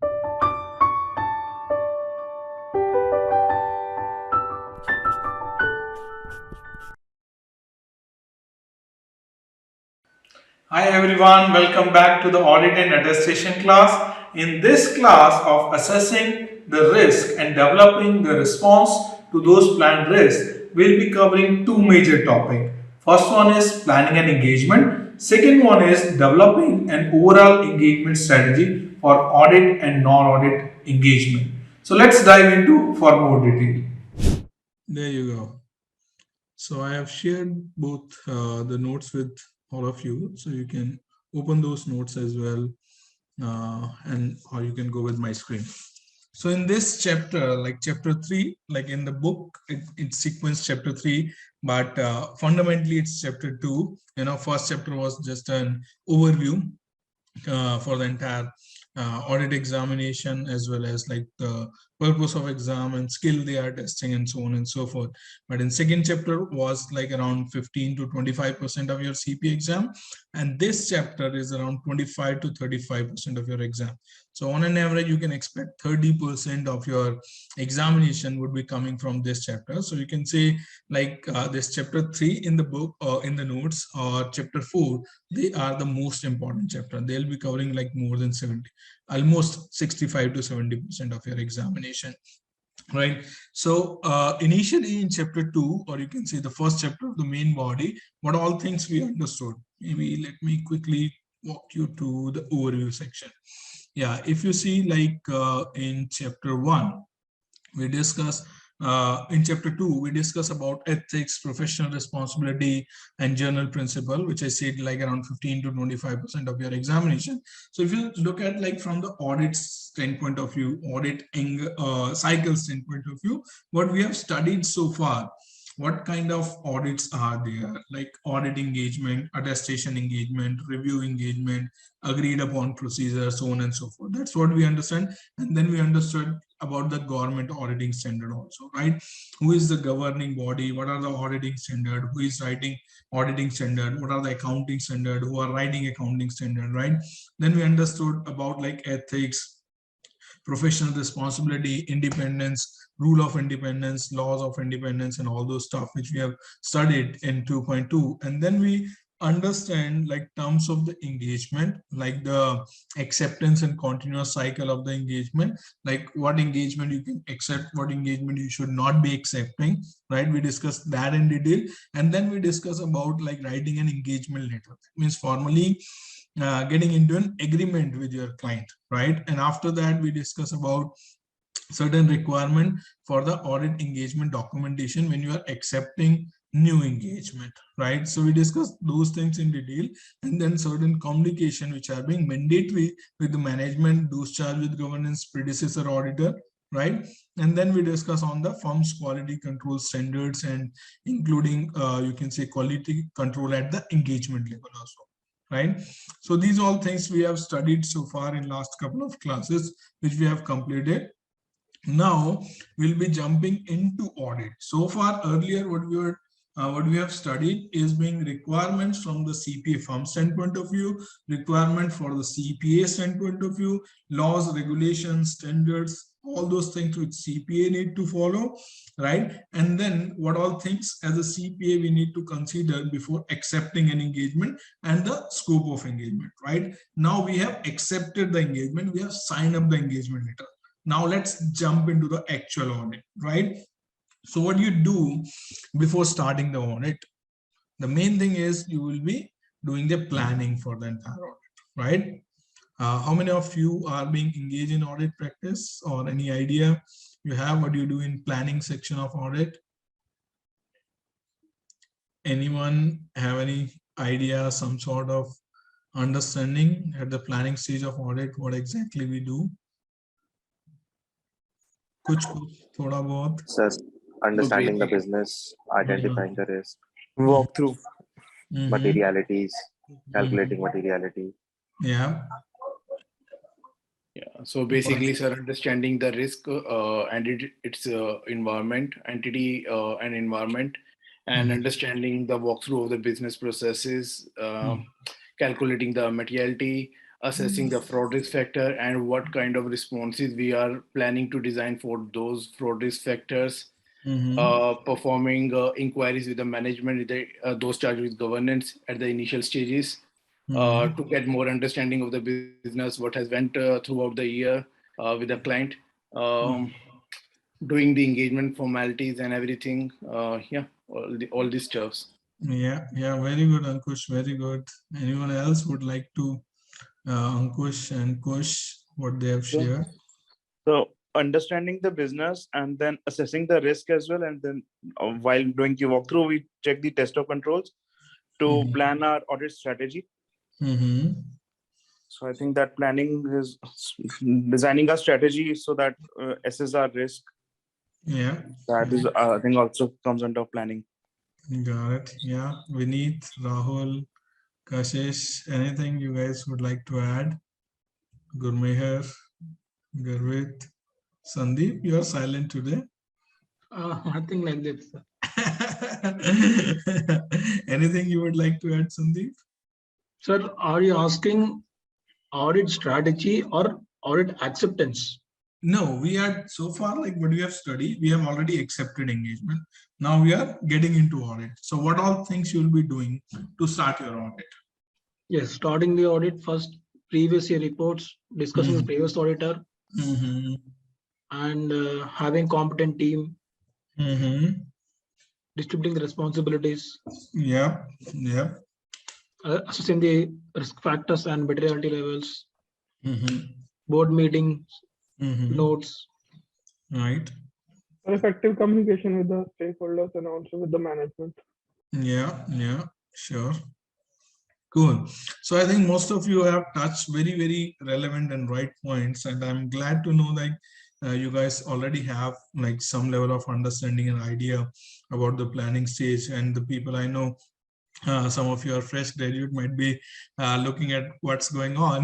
Hi everyone, welcome back to the audit and attestation class. In this class of assessing the risk and developing the response to those planned risks, we'll be covering two major topics. First one is planning and engagement. Second one is developing an overall engagement strategy for audit and non-audit engagement. So let's dive into for more detail. There you go. So I have shared both the notes with all of you, so you can open those notes as well, and or you can go with my screen. So in this chapter, like chapter 3, like in the book, it's sequence chapter 3, but fundamentally it's chapter 2. First chapter was just an overview for the entire audit examination, as well as like the purpose of exam and skill they are testing and so on and so forth. But in second chapter was like around 15 to 25% of your CPA exam, and this chapter is around 25 to 35% of your exam. So on an average, you can expect 30% of your examination would be coming from this chapter. So you can say like this chapter 3 in the book or in the notes, or chapter 4, they are the most important chapter. They'll be covering like more than 70, almost 65 to 70% of your examination, right? So initially in chapter 2, or you can say the first chapter of the main body, what all things we understood. Maybe let me quickly walk you to the overview section. Yeah, if you see like in chapter 1, we discuss in chapter 2, we discuss about ethics, professional responsibility, and journal principle, which I said like around 15 to 25% of your examination. So if you look at like from the audit standpoint of view, audit cycle standpoint of view, what we have studied so far, what kind of audits are there, like audit engagement, attestation engagement, review engagement, agreed upon procedure, so on and so forth. That's what we understand. And then we understood about the government auditing standard also, right? Who is the governing body? What are the auditing standard? Who is writing auditing standard? What are the accounting standard? Who are writing accounting standard, right? Then we understood about like ethics, professional responsibility, independence, rule of independence, laws of independence, and all those stuff which we have studied in 2.2. And then we understand like terms of the engagement, like the acceptance and continuous cycle of the engagement, like what engagement you can accept, what engagement you should not be accepting, right? We discuss that in detail. And then we discuss about like writing an engagement letter. That means formally getting into an agreement with your client, right? And after that, we discuss about certain requirement for the audit engagement documentation when you are accepting new engagement, right? So we discuss those things in detail. And then certain communication which are being mandatory with the management, those charged with governance, predecessor auditor, right? And then we discuss on the firm's quality control standards, and including you can say quality control at the engagement level also, right? So these all things we have studied so far in last couple of classes which we have completed. Now we'll be jumping into audit. So far earlier what we have studied is being requirements from the CPA firm standpoint of view, requirement for the CPA standpoint of view, laws, regulations, standards, all those things which CPA need to follow, right? And then what all things as a CPA we need to consider before accepting an engagement, and the scope of engagement, right? Now we have accepted the engagement, we have signed up the engagement letter. Now let's jump into the actual audit, right? So what you do before starting the audit, the main thing is you will be doing the planning for the entire audit, right? How many of you are being engaged in audit practice, or any idea you have what you do in planning section of audit? Anyone have any idea, some sort of understanding at the planning stage of audit, what exactly we do? कुछ थोड़ा बहुत Sir, understanding the business, identifying the risk, walkthrough, materialities, calculating materiality. Yeah. Yeah. So basically, sir, understanding the risk and its environment, entity and environment, and understanding the walkthrough of the business processes, calculating the materiality, assessing the fraud risk factor, and what kind of responses we are planning to design for those fraud risk factors. Performing inquiries with the management, with those charged with governance at the initial stages, to get more understanding of the business, what has went throughout the year with the client, doing the engagement formalities and everything. Yeah, all these stuffs. Yeah, very good, Ankush, very good. Anyone else would like to, Ankush and Kush, what they have shared? So understanding the business and then assessing the risk as well. And then while doing the walkthrough, we check the test of controls to plan our audit strategy. So I think that planning is designing a strategy so that assess our risk. Yeah. That is, I think, also comes under planning. Got it. Yeah. Vineet, Rahul, Kashish, anything you guys would like to add? Gurmeher, Garvit, Sandeep, you are silent today. Nothing like that, sir. Anything you would like to add, Sandeep? Sir, are you asking audit strategy or audit acceptance? No, we are so far like what we have studied, we have already accepted engagement. Now we are getting into audit. So what all things you will be doing to start your audit? Yes, starting the audit first, previous year reports, discussing the previous auditor, and having competent team, distributing the responsibilities. Yeah. Assessing the risk factors and materiality levels, board meetings, notes. Right. Effective communication with the stakeholders and also with the management. Yeah, sure. Cool. So I think most of you have touched very relevant and right points, and I'm glad to know that you guys already have like some level of understanding and idea about the planning stage. And the people I know, some of you are fresh graduate, might be looking at what's going on,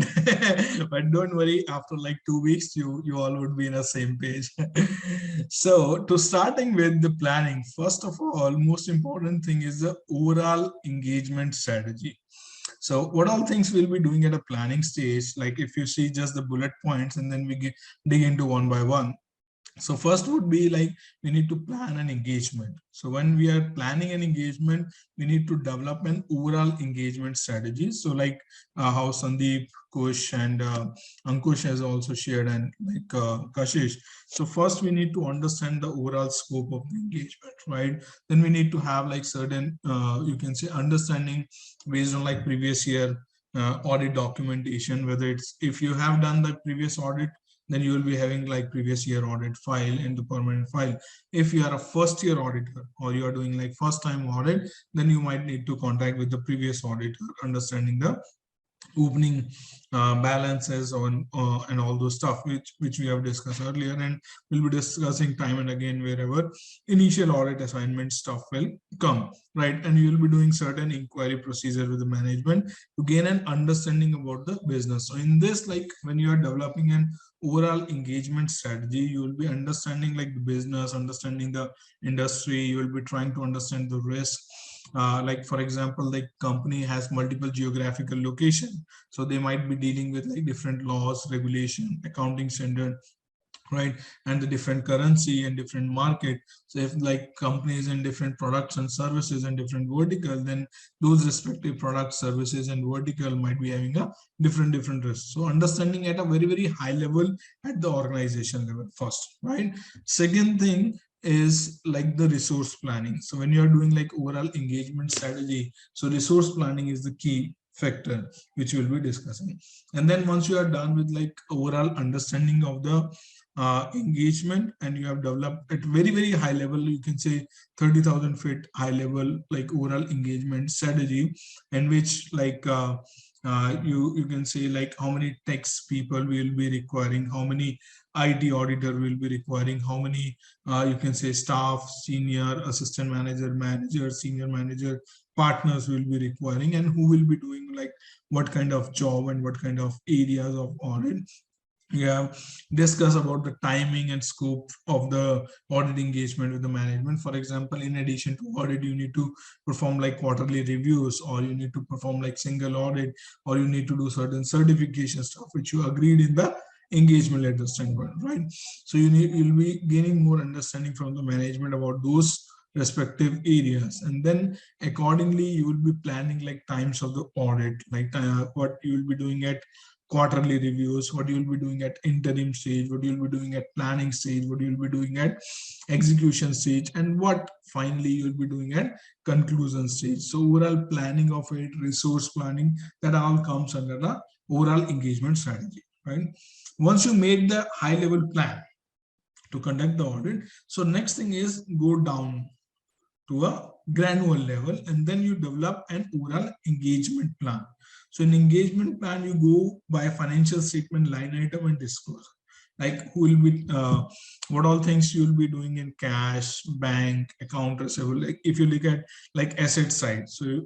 but don't worry, after like 2 weeks you all would be in the same page. So to starting with the planning, first of all, most important thing is the overall engagement strategy. So what all things we'll be doing at a planning stage, like if you see just the bullet points and then we dig into one by one. So first would be like we need to plan an engagement. So when we are planning an engagement, we need to develop an overall engagement strategy. So like how Sandeep, Kush, and Ankush has also shared, and like Kashish. So first we need to understand the overall scope of the engagement, right? Then we need to have like certain, you can say, understanding based on like previous year audit documentation, whether it's, if you have done the previous audit, then you will be having like previous year audit file in the permanent file. If you are a first year auditor or you are doing like first time audit, then you might need to contact with the previous auditor, understanding the opening balances on and all those stuff which we have discussed earlier, and we'll be discussing time and again wherever initial audit assignment stuff will come, right? And you will be doing certain inquiry procedure with the management to gain an understanding about the business. So in this, like when you are developing an overall engagement strategy, you will be understanding like the business, understanding the industry, you will be trying to understand the risk. Like for example, like company has multiple geographical location, so they might be dealing with like different laws, regulation, accounting standard, right? And the different currency and different market. So if like companies in different products and services and different vertical, then those respective products, services, and vertical might be having a different risks. So understanding at a very high level at the organization level first, right? Second thing is like the resource planning. So when you are doing like overall engagement strategy, so resource planning is the key factor which we'll be discussing. And then once you are done with like overall understanding of the engagement, and you have developed at very high level, you can say 30,000 feet high level like overall engagement strategy, in which like you can say like how many tax people will be requiring, how many IT auditor will be requiring, how many you can say staff, senior, assistant manager, senior manager, partners will be requiring, and who will be doing like what kind of job and what kind of areas of audit. You have discussed about the timing and scope of the audit engagement with the management. For example, in addition to audit, you need to perform like quarterly reviews, or you need to perform like single audit, or you need to do certain certification stuff which you agreed in the engagement letter standpoint, right? So you'll be gaining more understanding from the management about those respective areas, and then accordingly you will be planning like times of the audit, like what you will be doing at quarterly reviews, what you'll be doing at interim stage, what you'll be doing at planning stage, what you'll be doing at execution stage, and what finally you'll be doing at conclusion stage. So overall planning of it, resource planning, that all comes under the overall engagement strategy, right? Once you made the high level plan to conduct the audit, so next thing is go down to a granular level, and then you develop an overall engagement plan. So in engagement plan, you go by financial statement, line item, and disclosure. Like who will be, what all things you will be doing in cash, bank, account receivable. Like if you look at like asset side, so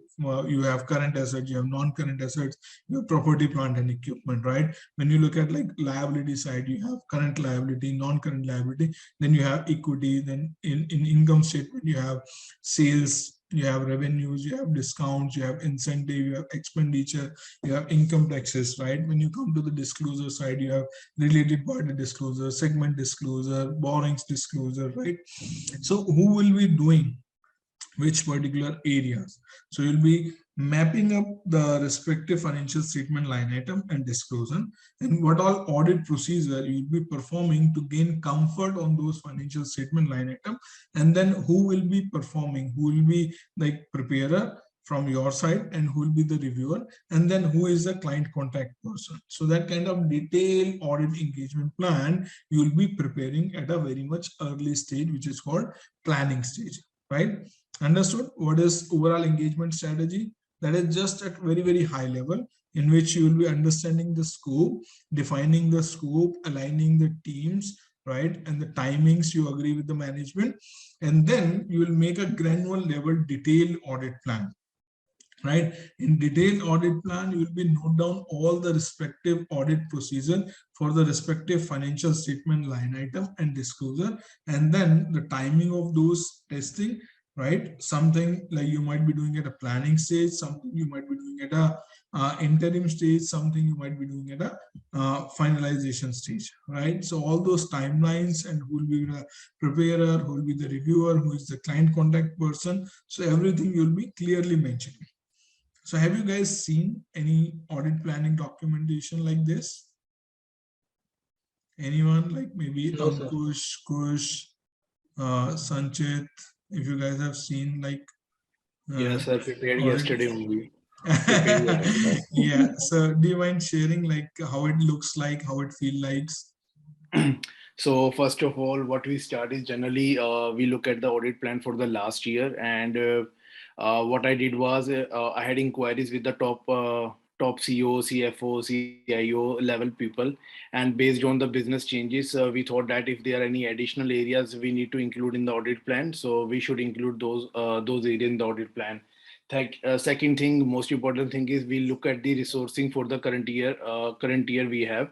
you have current assets, you have non-current assets, you have property, plant, and equipment, right? When you look at like liability side, you have current liability, non-current liability, then you have equity, then in income statement, you have sales, you have revenues, you have discounts, you have incentive, you have expenditure, you have income taxes, right? When you come to the disclosure side, you have related party disclosure, segment disclosure, borrowings disclosure, right? So who will be doing which particular areas? So you'll be mapping up the respective financial statement line item and disclosure, and what all audit procedure you'll be performing to gain comfort on those financial statement line item, and then who will be performing, who will be like preparer from your side, and who will be the reviewer, and then who is the client contact person. So that kind of detailed audit engagement plan you will be preparing at a very much early stage, which is called planning stage, right? Understood what is overall engagement strategy? That is just at very, very high level, in which you will be understanding the scope, defining the scope, aligning the teams, right? And the timings you agree with the management. And then you will make a granular level detailed audit plan, right? In detailed audit plan, you will be note down all the respective audit procedure for the respective financial statement line item and disclosure, and then the timing of those testing, right? Something like you might be doing at a planning stage, something you might be doing at a interim stage, something you might be doing at a finalization stage, right? So all those timelines, and who will be the preparer, who will be the reviewer, who is the client contact person, so everything you'll be clearly mentioning. So have you guys seen any audit planning documentation like this? Anyone, like maybe No, sir. Ankush, Kush, Sanchit, if you guys have seen like Yes, I prepared audit. yesterday only. Prepared yesterday. Yeah, so do you mind sharing like how it looks like, how it feels like? So first of all, what we start is generally we look at the audit plan for the last year, and what I did was I had inquiries with the top CEO, CFO, CIO level people, and based on the business changes, we thought that if there are any additional areas we need to include in the audit plan, so we should include those areas in the audit plan. Second thing, most important thing is we look at the resourcing for the current year. Current year we have.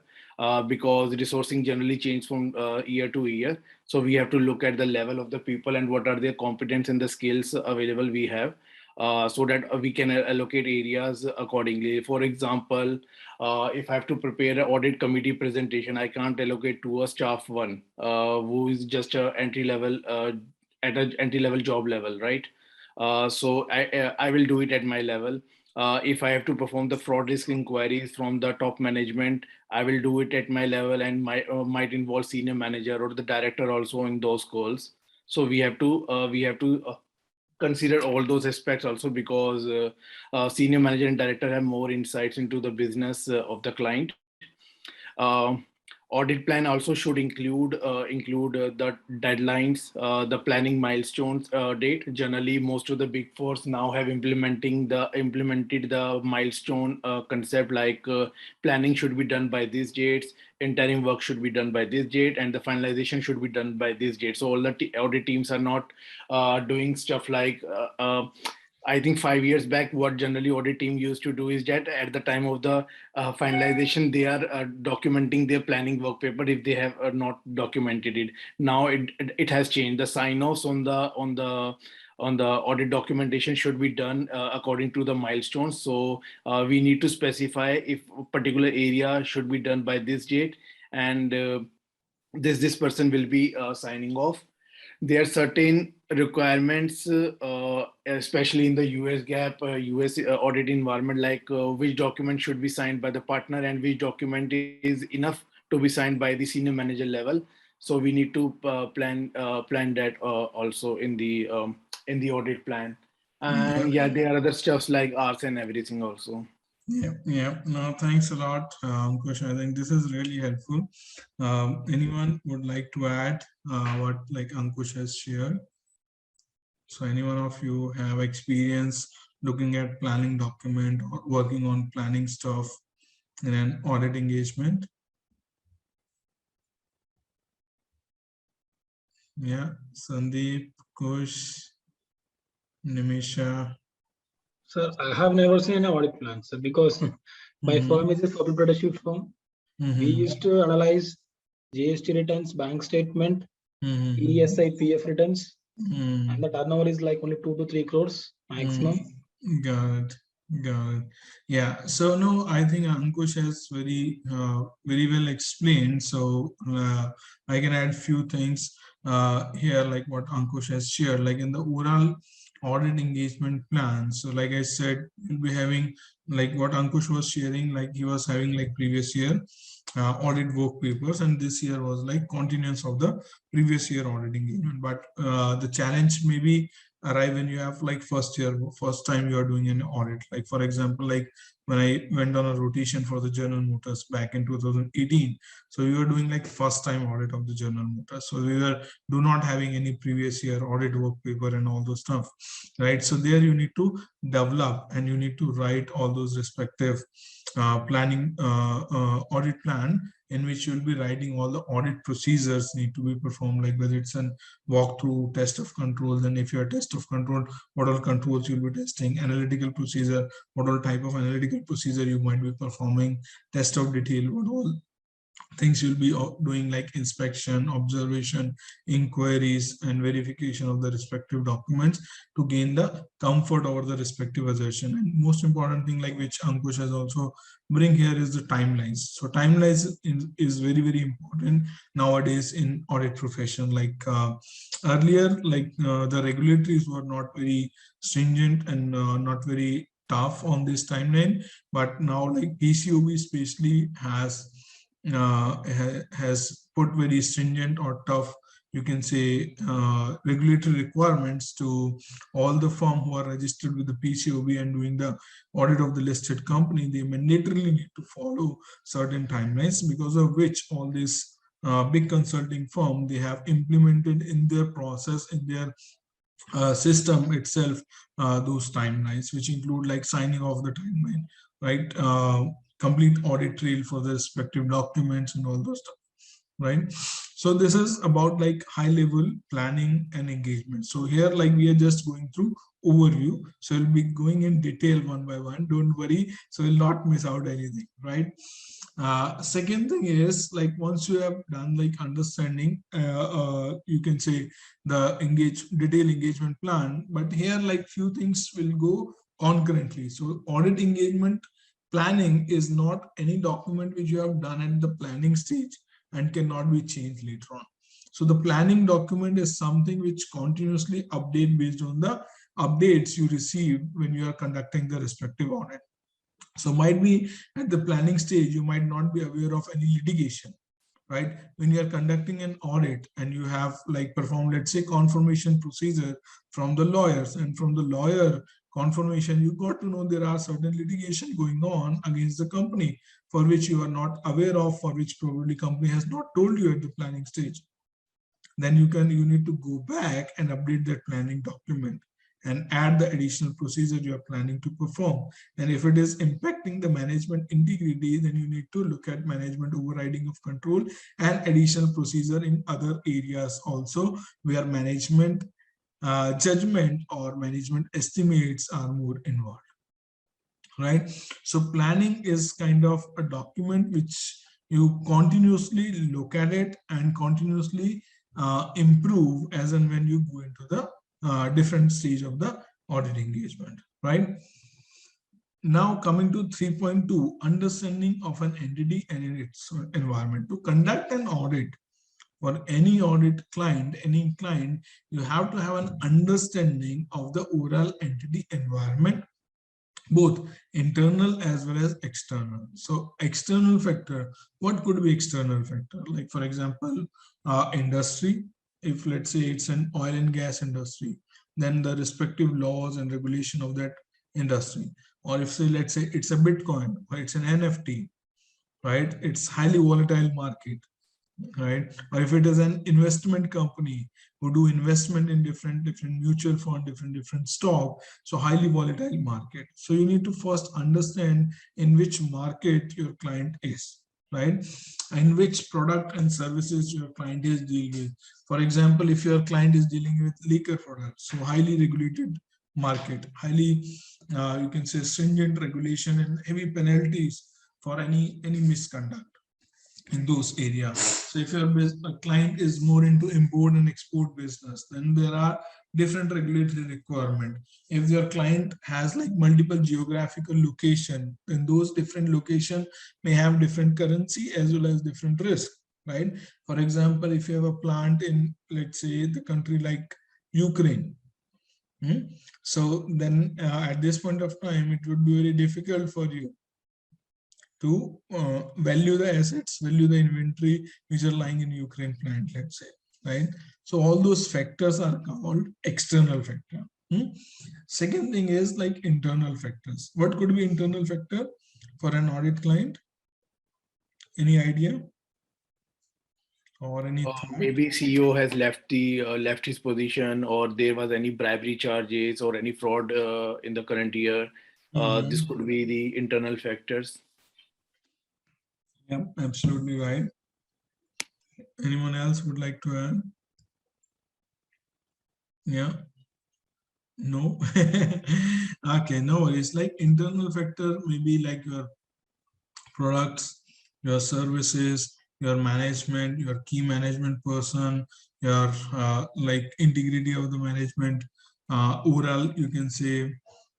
Because resourcing generally changes from year to year. So we have to look at the level of the people and what are their competence and the skills available we have, so that we can allocate areas accordingly. For example, if I have to prepare an audit committee presentation, I can't allocate to a staff one who is just a entry level at an entry level job level, right? So I will do it at my level. If I have to perform the fraud risk inquiries from the top management, I will do it at my level, and might involve senior manager or the director also in those calls. So we have to consider all those aspects also, because senior manager and director have more insights into the business of the client. Uh, Audit plan also should include the deadlines, the planning milestones date. Generally, most of the big fours now have implemented the milestone concept, like planning should be done by these dates, interim work should be done by this date, and the finalization should be done by this date. So all the audit teams are not doing stuff like I think 5 years back, what generally audit team used to do is that at the time of the finalization, they are documenting their planning work paper if they have not documented it. Now it has changed. The sign-offs on the audit documentation should be done according to the milestones. So we need to specify if a particular area should be done by this date, and this person will be signing off. There are certain requirements, especially in the US GAAP, US audit environment, like which document should be signed by the partner and which document is enough to be signed by the senior manager level. So we need to plan that also in the audit plan. And yeah, there are other stuffs like hours and everything also. Yeah. No, thanks a lot, Ankush. I think this is really helpful. Anyone would like to add what like Ankush has shared? So any one of you have experience looking at planning document or working on planning stuff in an audit engagement? Yeah, Sandeep, Kush, Nimisha. Sir, I have never seen an audit plan, sir, because my firm is a sole proprietorship firm. We used to analyze GST returns, bank statement, ESI, returns, and the turnover is like only 2 to 3 crores maximum. Got it. Yeah. So no, I think Ankush has very well explained. So I can add few things here, like what Ankush has shared, like in the overall audit engagement plan. So like I said, we'll be having like what Ankush was sharing, like he was having like previous year audit work papers, and this year was like continuance of the previous year audit engagement. But the challenge may be arrive when you have like first time you are doing an audit. Like for example, like when I went on a rotation for the General Motors back in 2018, so we were doing like first time audit of the General Motors, so we were not having any previous year audit work paper and all those stuff, right? So there you need to develop and you need to write all those respective planning audit plan, in which you'll be writing all the audit procedures need to be performed, like whether it's an walkthrough, test of controls, and if you're a test of control, what all controls you'll be testing, analytical procedure, what all type of analytical procedure you might be performing, test of detail, what all things you'll be doing, like inspection, observation, inquiries, and verification of the respective documents to gain the comfort over the respective assertion. And most important thing, like which Ankush has also bring here, is the timelines. So timelines is very important nowadays in audit profession. Like earlier, like the regulatories were not very stringent and not very tough on this timeline, but now like PCOB especially has put very stringent or tough, you can say, regulatory requirements to all the firm who are registered with the PCOB and doing the audit of the listed company. They mandatorily need to follow certain timelines, because of which all these big consulting firm, they have implemented in their process, in their system itself, those timelines, which include like signing off the timeline, right? Complete audit trail for the respective documents and all those stuff, right? So this is about like high level planning and engagement. So here, like we are just going through overview, so we'll be going in detail one by one, don't worry, so we'll not miss out anything, right? Second thing is, like once you have done like understanding, you can say the detailed engagement plan, but here like few things will go concurrently. So audit engagement planning is not any document which you have done at the planning stage and cannot be changed later on. So the planning document is something which continuously update based on the updates you receive when you are conducting the respective audit. So might be at the planning stage, you might not be aware of any litigation, right? When you are conducting an audit and you have like performed, let's say, confirmation procedure from the lawyers, and from the lawyer confirmation, you got to know there are certain litigation going on against the company for which you are not aware of, for which probably company has not told you at the planning stage. Then you need to go back and update that planning document and add the additional procedure you are planning to perform. And if it is impacting the management integrity, then you need to look at management overriding of control and additional procedure in other areas also, where management judgment or management estimates are more involved, right? So planning is kind of a document which you continuously look at it and continuously improve as and when you go into the different stage of the audit engagement, right? Now coming to 3.2, understanding of an entity and its environment. To conduct an audit for any audit client, you have to have an understanding of the overall entity environment, both internal as well as external. So external factor, what could be external factor? Like for example, industry. If let's say it's an oil and gas industry, then the respective laws and regulation of that industry. Or if say, let's say it's a Bitcoin or it's an NFT, right? It's highly volatile market, right? Or if it is an investment company who do investment in different mutual fund, different stock, so highly volatile market. So you need to first understand in which market your client is, right? And which product and services your client is dealing with. For example, if your client is dealing with liquor products, so highly regulated market, highly you can say stringent regulation and heavy penalties for any misconduct in those areas. So if your client is more into import and export business, then there are different regulatory requirements. If your client has like multiple geographical location, then those different locations may have different currency as well as different risk, right? For example, if you have a plant in, let's say, the country like Ukraine, so then at this point of time, it would be very difficult for you to value the assets, value the inventory which are lying in Ukraine plant, let's say, right? So all those factors are called external factor. Second thing is like internal factors. What could be internal factor for an audit client? Any idea? Or any thought? Maybe CEO has left his position, or there was any bribery charges or any fraud in the current year. This could be the internal factors. Yeah, absolutely right. Anyone else would like to add? Yeah. No. Okay, no, it's like internal factor, maybe like your products, your services, your management, your key management person, your like integrity of the management, overall you can say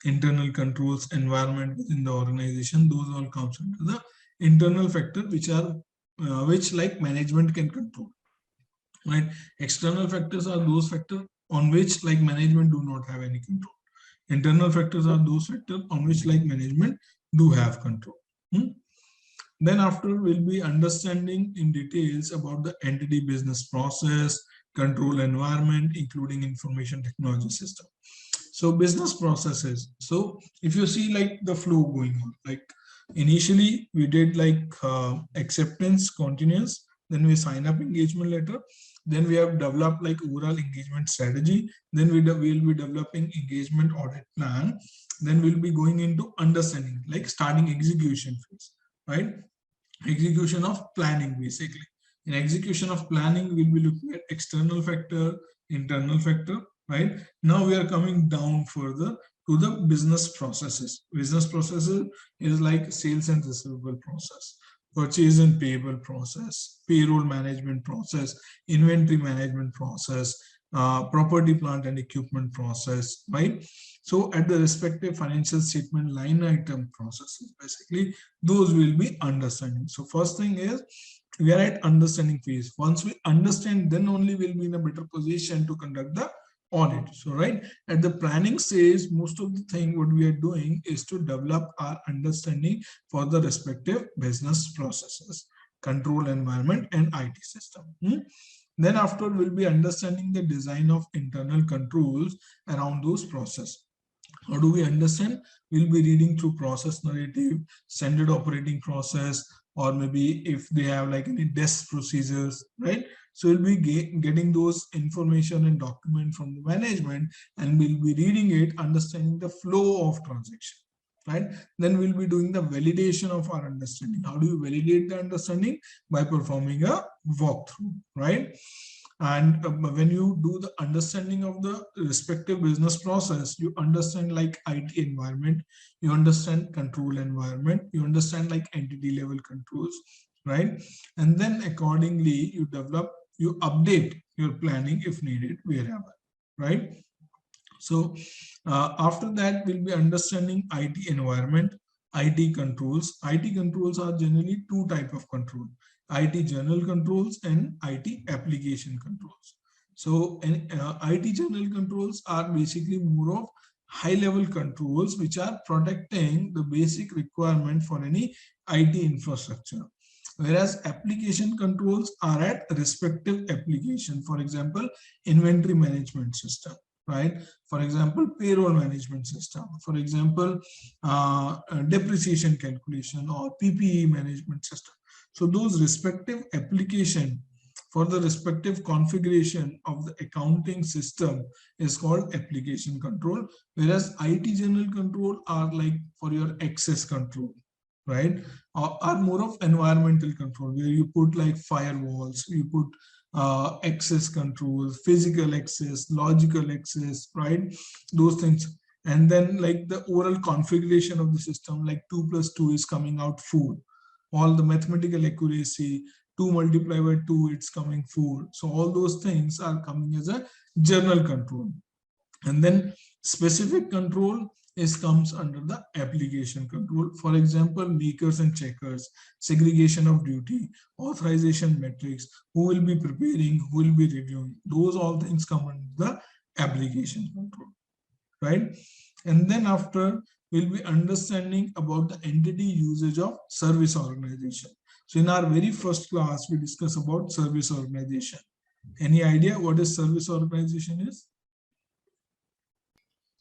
internal controls environment within the organization. Those all comes into the internal factor which are which like management can control, right? External factors are those factors on which like management do not have any control. Internal factors are those factors on which like management do have control. Then after we'll be understanding in details about the entity business process, control environment, including information technology system. So business processes. So if you see like the flow going on, like initially we did like acceptance continuous, then we sign up engagement letter, then we have developed like overall engagement strategy, then we'll be developing engagement audit plan, then we'll be going into understanding, like starting execution phase, right? Execution of planning basically. In execution of planning, we'll be looking at external factor, internal factor, right? Now we are coming down further to the business processes. Business processes is like sales and receivable process, purchase and payable process, payroll management process, inventory management process, property, plant and equipment process, right? So at the respective financial statement line item processes, basically those will be understanding. So first thing is we are at understanding phase. Once we understand, then only we'll be in a better position to conduct the audit. So right at the planning stage, most of the thing what we are doing is to develop our understanding for the respective business processes, control environment and IT system. Then after we'll be understanding the design of internal controls around those processes. How do we understand? We'll be reading through process narrative, standard operating process, or maybe if they have like any desk procedures, right? So we'll be getting those information and document from the management, and we'll be reading it, understanding the flow of transaction, right? Then we'll be doing the validation of our understanding. How do you validate the understanding? By performing a walkthrough, right? And when you do the understanding of the respective business process, you understand like IT environment, you understand control environment, you understand like entity level controls, right? And then accordingly you develop, you update your planning if needed wherever, right? So after that, we'll be understanding IT environment, IT controls. IT controls are generally two type of control: IT general controls and IT application controls. So IT general controls are basically more of high level controls which are protecting the basic requirement for any IT infrastructure. Whereas application controls are at respective application. For example, inventory management system, right? For example, payroll management system, for example, depreciation calculation or PPE management system. So those respective application for the respective configuration of the accounting system is called application control, whereas IT general control are like for your access control, right? Are more of environmental control, where you put like firewalls, you put access controls, physical access, logical access, right? Those things. And then like the overall configuration of the system, like 2 plus 2 is coming out 4. All the mathematical accuracy, 2 multiplied by 2, it's coming 4. So all those things are coming as a general control. And then specific control comes under the application control. For example, makers and checkers, segregation of duty, authorization metrics, who will be preparing, who will be reviewing, those all things come under the application control, right? And then after, we'll be understanding about the entity usage of service organization. So in our very first class, we discuss about service organization. Any idea what is service organization is?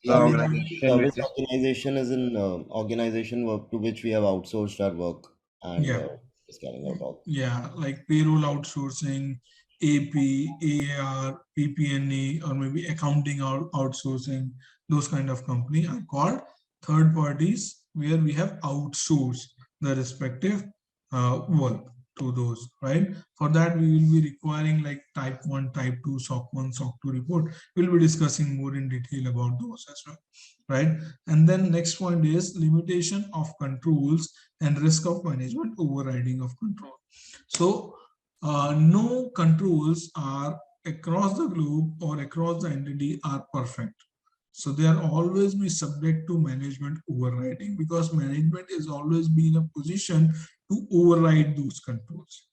Service organization is an organization work to which we have outsourced our work and is carrying out all. Yeah, like payroll outsourcing, AP, AR, PPNE, or maybe accounting outsourcing. Those kind of company are called third parties, where we have outsourced the respective work to those, right? For that, we will be requiring like type 1, type 2, SOC 1, SOC 2 report. We'll be discussing more in detail about those as well, right? And then next point is limitation of controls and risk of management overriding of control. So no controls are across the globe or across the entity are perfect. So they are always be subject to management overriding, because management is always be in a position to override those controls,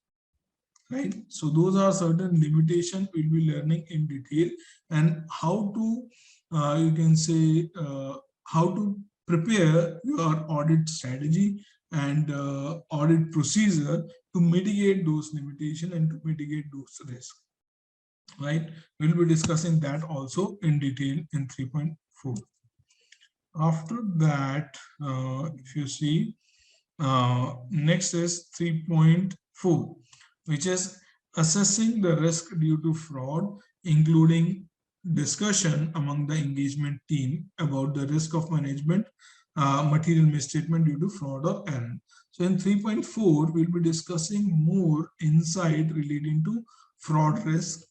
right? So those are certain limitations we'll be learning in detail, and how to, you can say, how to prepare your audit strategy and audit procedure to mitigate those limitations and to mitigate those risks, right? We'll be discussing that also in detail in 3.4. After that, if you see, next is 3.4, which is assessing the risk due to fraud, including discussion among the engagement team about the risk of management material misstatement due to fraud or error. So in 3.4, we'll be discussing more insight relating to fraud risk,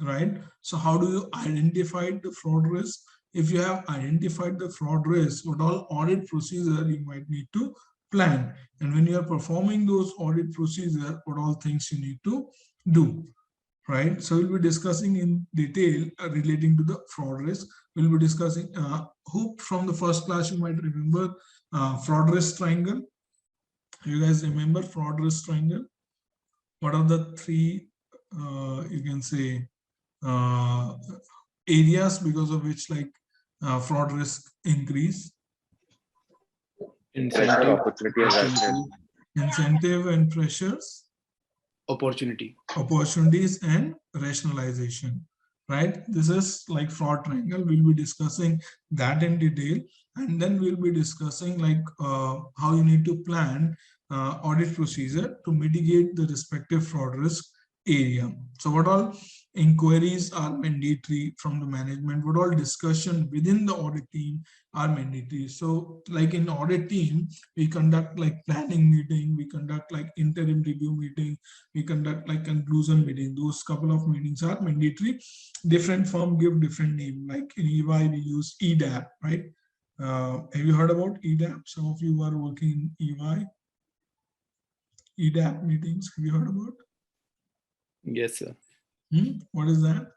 right? So how do you identify the fraud risk? If you have identified the fraud risk, what all audit procedure you might need to plan, and when you are performing those audit procedure, what all things you need to do, right? So we'll be discussing in detail relating to the fraud risk. We'll be discussing, hope from the first class you might remember fraud risk triangle. You guys remember fraud risk triangle? What are the three, you can say, areas because of which like fraud risk increase? Incentive, incentive and pressures, opportunities and rationalization, right? This is like fraud triangle. We'll be discussing that in detail, and then we'll be discussing like how you need to plan audit procedure to mitigate the respective fraud risk area. So what all inquiries are mandatory from the management, what all discussion within the audit team are mandatory. So like in audit team, we conduct like planning meeting, we conduct like interim review meeting, we conduct like conclusion meeting. Those couple of meetings are mandatory. Different firm give different name. Like in EY, we use EDAP, right? Have you heard about EDAP? Some of you are working in EY. EDAP meetings, have you heard about? Yes, sir. What is that?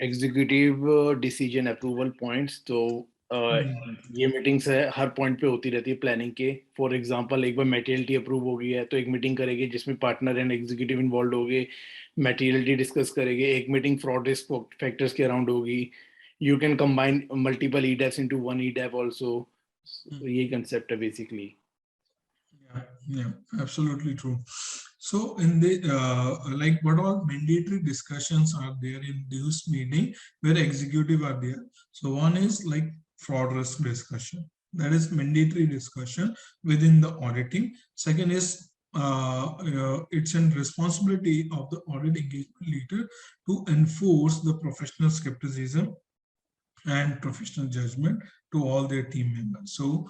Executive decision approval points. तो ये meetings है, हर point पे होती रहती है planning के. For example एक बार materiality approve हो गई है तो एक मीटिंग करेंगे जिसमें पार्टनर एंड एग्जीक्यूटिव इन्वॉल्व होंगे, मटेरियलिटी डिस्कस करेंगे. एक मीटिंग फ्रॉड रिस्क फैक्टर्स के अराउंड होगी. You can combine multiple EDAPs into one EDAP also. यही कंसेप्ट है basically. Yeah, absolutely true. So in the like what all mandatory discussions are there in this meeting where executive are there? So one is like fraud risk discussion, that is mandatory discussion within the auditing. Second is it's a responsibility of the audit engagement leader to enforce the professional skepticism and professional judgment to all their team members. So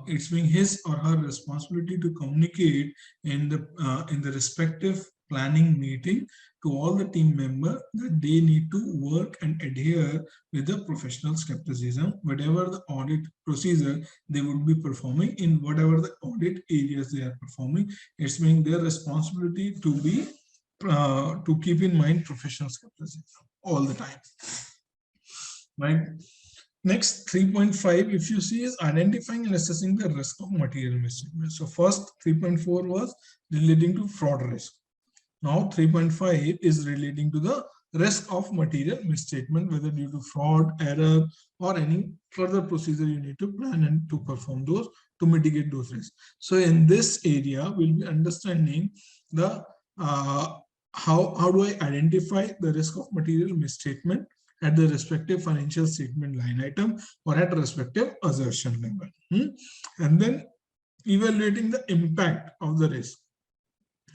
it's being his or her responsibility to communicate in the respective planning meeting to all the team members that they need to work and adhere with the professional skepticism, whatever the audit procedure they would be performing in whatever the audit areas they are performing. It's being their responsibility to be to keep in mind professional skepticism all the time. Right. Next, 3.5, if you see, is identifying and assessing the risk of material misstatement. So first 3.4 was relating to fraud risk. Now 3.5 is relating to the risk of material misstatement, whether due to fraud, error, or any further procedure you need to plan and to perform those to mitigate those risks. So in this area, we'll be understanding the how do I identify the risk of material misstatement at the respective financial statement line item or at respective assertion level. And then evaluating the impact of the risk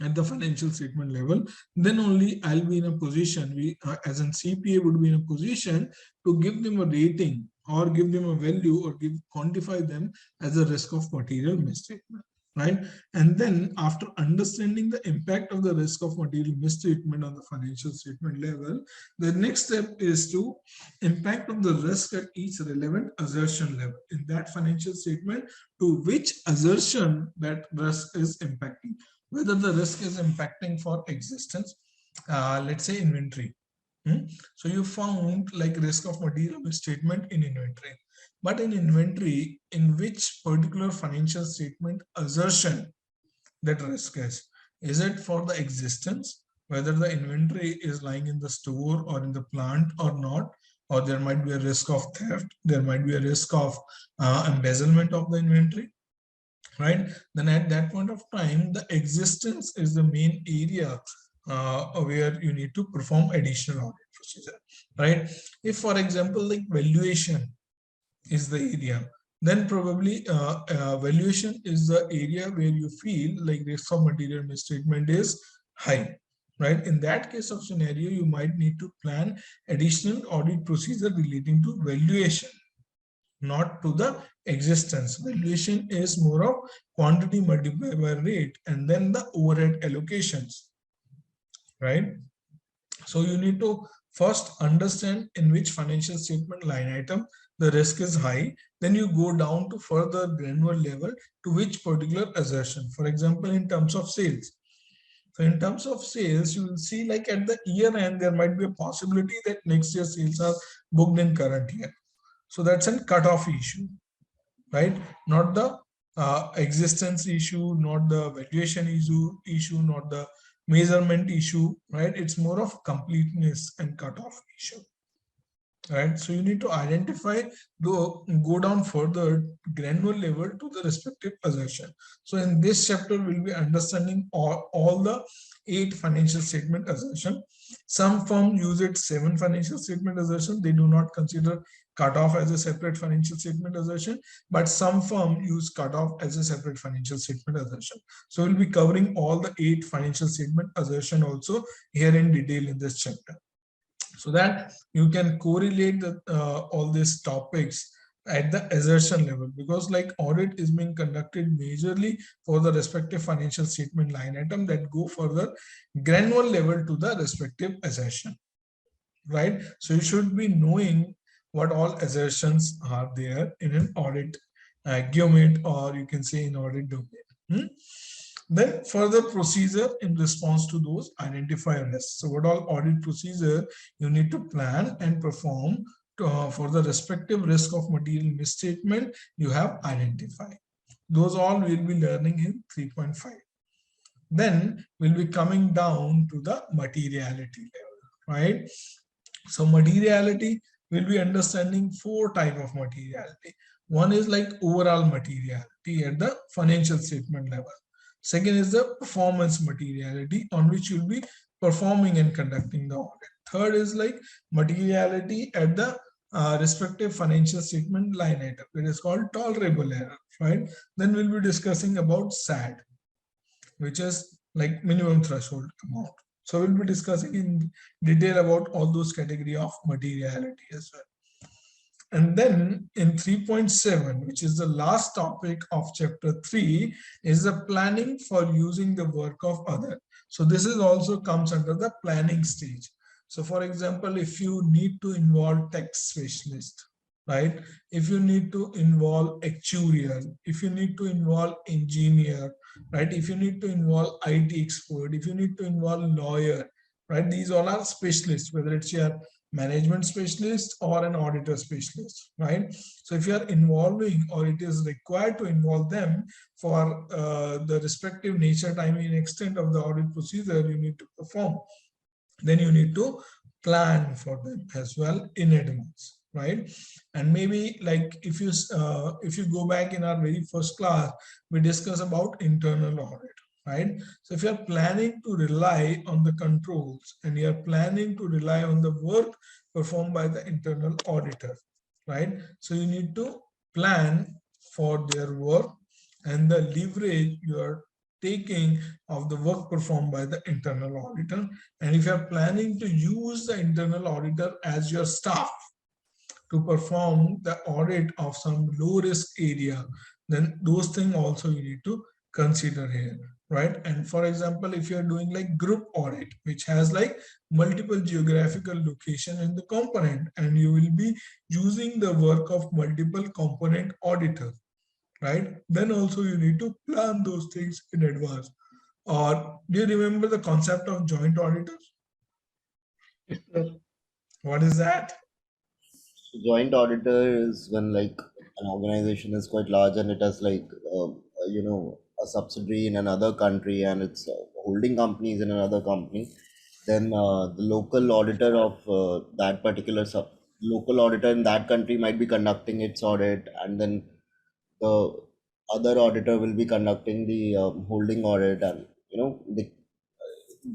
at the financial statement level. Then only I'll be in a position, we as an CPA would be in a position to give them a rating or give them a value or quantify them as a risk of material misstatement. Right. And then after understanding the impact of the risk of material misstatement on the financial statement level, the next step is to impact of the risk at each relevant assertion level in that financial statement, to which assertion that risk is impacting. Whether the risk is impacting for existence, let's say inventory. So you found like risk of material misstatement in inventory. But in inventory, in which particular financial statement assertion that risk is? Is it for the existence, whether the inventory is lying in the store or in the plant or not, or there might be a risk of theft, there might be a risk of embezzlement of the inventory, right? Then at that point of time, the existence is the main area where you need to perform additional audit procedure, right? If, for example, like valuation is the area, then probably valuation is the area where you feel like risk of material misstatement is high, right? In that case of scenario, you might need to plan additional audit procedure relating to valuation, not to the existence. Valuation is more of quantity multiplied by rate and then the overhead allocations, right? So you need to first understand in which financial statement line item the risk is high, then you go down to further granular level to which particular assertion. For example, in terms of sales. So in terms of sales, you will see like at the year end, there might be a possibility that next year sales are booked in current year. So that's a cutoff issue, right? Not the existence issue, not the valuation issue, not the measurement issue, right? It's more of completeness and cutoff issue, right? So you need to identify, go down further granular level to the respective assertion. So in this chapter, we'll be understanding all the 8 financial statement assertion. Some firms use it 7 financial statement assertion. They do not consider cutoff as a separate financial statement assertion, but some firm use cutoff as a separate financial statement assertion. So we'll be covering all the 8 financial statement assertion also here in detail in this chapter, so that you can correlate all these topics at the assertion level, because like audit is being conducted majorly for the respective financial statement line item that go further granular level to the respective assertion, right? So you should be knowing what all assertions are there in an audit GeoMate, or you can say in audit domain. Then further procedure in response to those identify risks. So what all audit procedure you need to plan and perform for the respective risk of material misstatement you have identified. Those all we'll be learning in 3.5. Then we'll be coming down to the materiality level, right? So materiality, we'll be understanding 4 type of materiality. One is like overall materiality at the financial statement level. Second is the performance materiality, on which you'll be performing and conducting the audit. Third is like materiality at the respective financial statement line item. It is called tolerable error, right? Then we'll be discussing about SAT, which is like minimum threshold amount. So we'll be discussing in detail about all those category of materiality as well. And then in 3.7, which is the last topic of chapter 3, is the planning for using the work of other. So this is also comes under the planning stage. So for example, if you need to involve tax specialist, right? If you need to involve actuarial, if you need to involve engineer, right? If you need to involve IT expert, if you need to involve lawyer, right? These all are specialists, whether it's your management specialist or an auditor specialist, right? So if you are involving, or it is required to involve them for the respective nature, time, and extent of the audit procedure you need to perform, then you need to plan for them as well in advance, right? And maybe like if you go back in our very first class, we discussed about internal audit, right? So if you're planning to rely on the controls and you're planning to rely on the work performed by the internal auditor, right? So you need to plan for their work and the leverage you're taking of the work performed by the internal auditor. And if you're planning to use the internal auditor as your staff to perform the audit of some low risk area, then those things also you need to consider here, right? And for example, if you're doing like group audit, which has like multiple geographical location in the component, and you will be using the work of multiple component auditor, right? Then also you need to plan those things in advance. Or do you remember the concept of joint auditors? What is that? Joint auditor is when like an organization is quite large and it has like a subsidiary in another country and it's holding companies in another company. Then the local auditor of that particular local auditor in that country might be conducting its audit, and then the other auditor will be conducting the holding audit, and they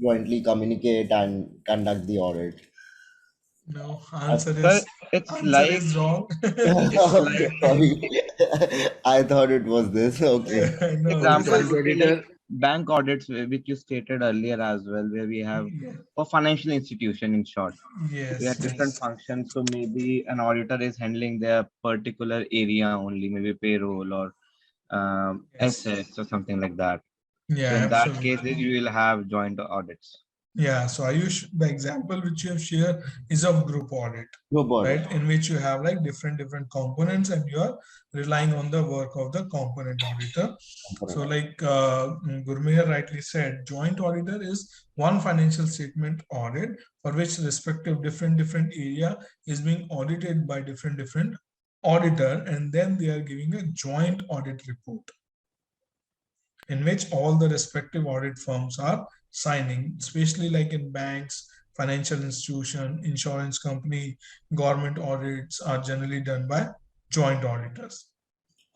jointly communicate and conduct the audit. No, answer But is it's like wrong. it's Okay, like sorry. I thought it was this. Okay. No, this example is would be like bank audits, which you stated earlier as well, where we have for financial institution in short. We yes, have different functions. So maybe an auditor is handling their particular area only, maybe payroll or yes, assets or something like that. So yeah, in that case, absolutely. you will have joint audits. Yeah, so Ayush, the example which you have shared is of group audit, No bother. right? In which you have like different components and you are relying on the work of the component auditor. So like Gurmeer rightly said, joint auditor is one financial statement audit for which respective different area is being audited by different auditor, and then they are giving a joint audit report in which all the respective audit firms are signing, especially like in banks, financial institution, insurance company, government audits are generally done by joint auditors.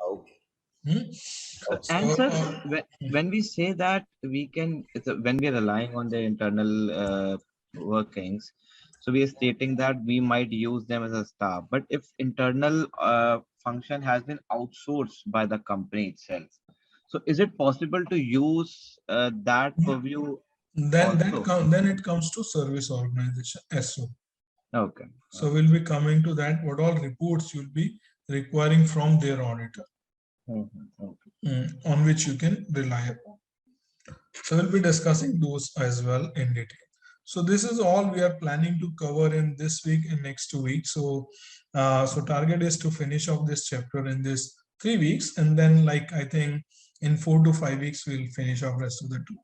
Okay. And So, sir, when we say that we can, when we are relying on the internal workings, So we are stating that we might use them as a staff, but if internal function has been outsourced by the company itself, so is it possible to use that purview also? Then it comes to service organization SO. Okay. So we'll be coming to that, what all reports you'll be requiring from their auditor, Okay. on which you can rely upon. So we'll be discussing those as well in detail. So this is all we are planning to cover in this week and next 2 weeks. So target is to finish off this chapter in this 3 weeks, and then like I think in 4 to 5 weeks we'll finish off rest of the 2.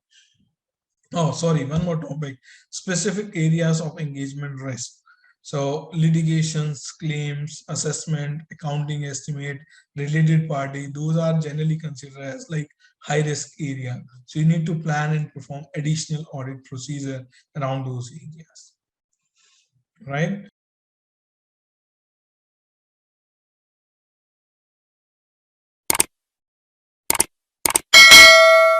Oh, sorry, one more topic: specific areas of engagement risk. So litigations, claims, assessment, accounting estimate, related party, those are generally considered as like high risk area. So you need to plan and perform additional audit procedure around those areas, right?